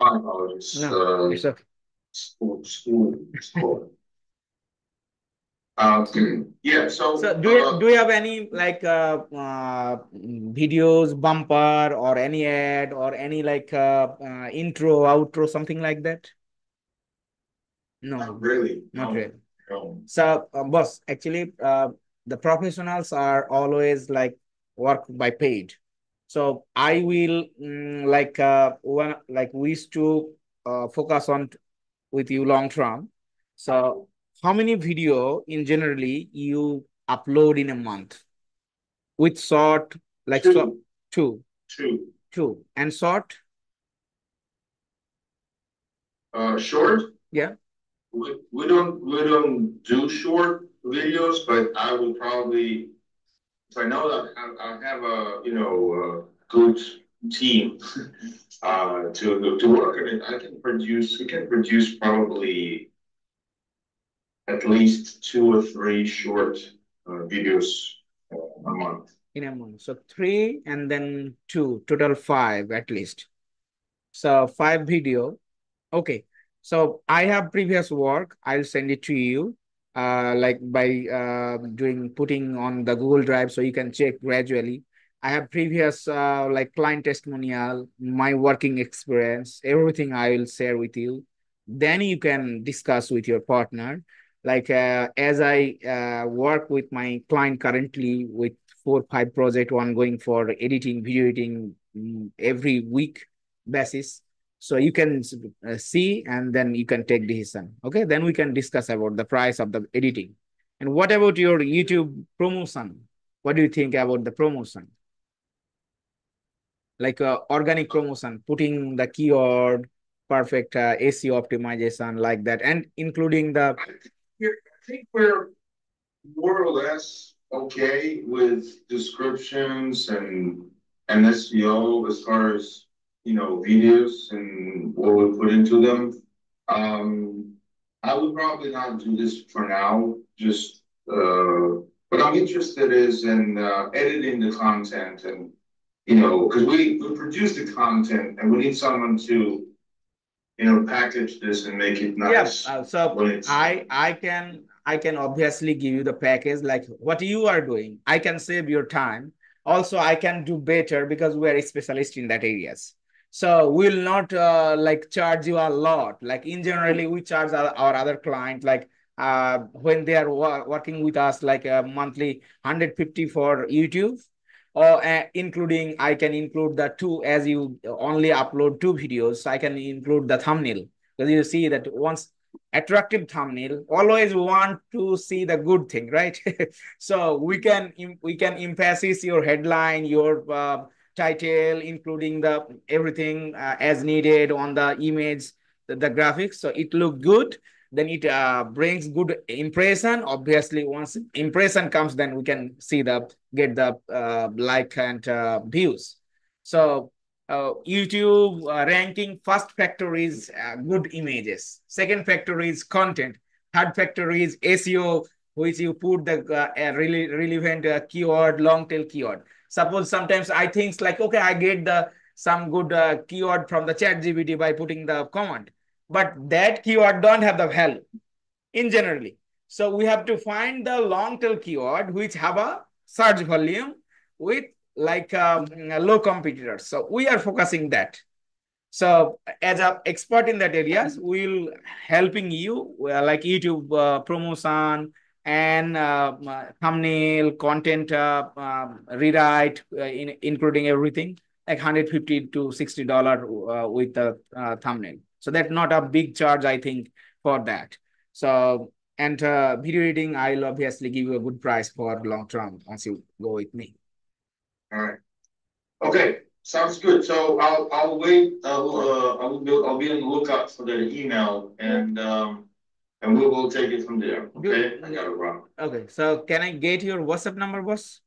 My apologies. No, it's okay. School. Yeah, So so do you have any like videos, bumper or any ad or any like intro, outro, something like that? not No, really. not No, really. no. So, boss, actually, the professionals are always like work by paid. So I will like one like wish to focus on with you long term. So how many video in generally you upload in a month with short like so Two, two two. two and short? Short. Yeah. We don't do short videos, but I will probably, if I know that I have a good team to work on it, we can produce probably at least two or three short videos a month. In a month. So three and then two, total five at least. So five video. Okay. So I have previous work. I'll send it to you. Like by doing putting on the Google Drive so you can check gradually. I have previous like client testimonial, my working experience, everything I will share with you. Then you can discuss with your partner. Like as I work with my client currently with 4 5 project ongoing for editing, video editing every week basis, so you can see and then you can take decision. Okay, then we can discuss about the price of the editing. And what about your YouTube promotion? What do you think about the promotion, like organic promotion, putting the keyword, perfect SEO optimization like that, and including the I think we're more or less okay with descriptions and SEO as far as videos and what we put into them. Um, I would probably not do this for now. Just what I'm interested is in editing the content and because we produce the content and we need someone to package this and make it yeah. nice So when it's I can obviously give you the package like what you are doing. I can save your time. Also, I can do better because we are a specialist in that areas. So we'll not like charge you a lot. Like in generally, we charge our other client like when they are working with us like a monthly 150 for YouTube or including I can include the two as you only upload two videos. So I can include the thumbnail because you see that once attractive thumbnail always want to see the good thing, right? So we can emphasize your headline, your title, including the everything as needed on the image, the graphics, so it look good. Then it brings good impression. Obviously once impression comes, then we can see the get the like and views. So YouTube ranking, first factor is good images. Second factor is content. Third factor is SEO, which you put the really relevant keyword, long tail keyword. Suppose sometimes I think like, okay, I get the some good keyword from the chat GPT by putting the command, but that keyword don't have the value in generally. So we have to find the long tail keyword which have a search volume with like low competitors. So we are focusing that. So as an expert in that areas, we'll helping you like YouTube promotion and thumbnail content rewrite, including everything like 150 to $60 with the thumbnail. So that's not a big charge, I think, for that. So and video editing, I'll obviously give you a good price for long term once you go with me. all right. Okay, sounds good. So I'll wait. I'll be on the lookout for the email and we will take it from there. Good. Okay, I gotta run. Okay, so can I get your WhatsApp number, boss?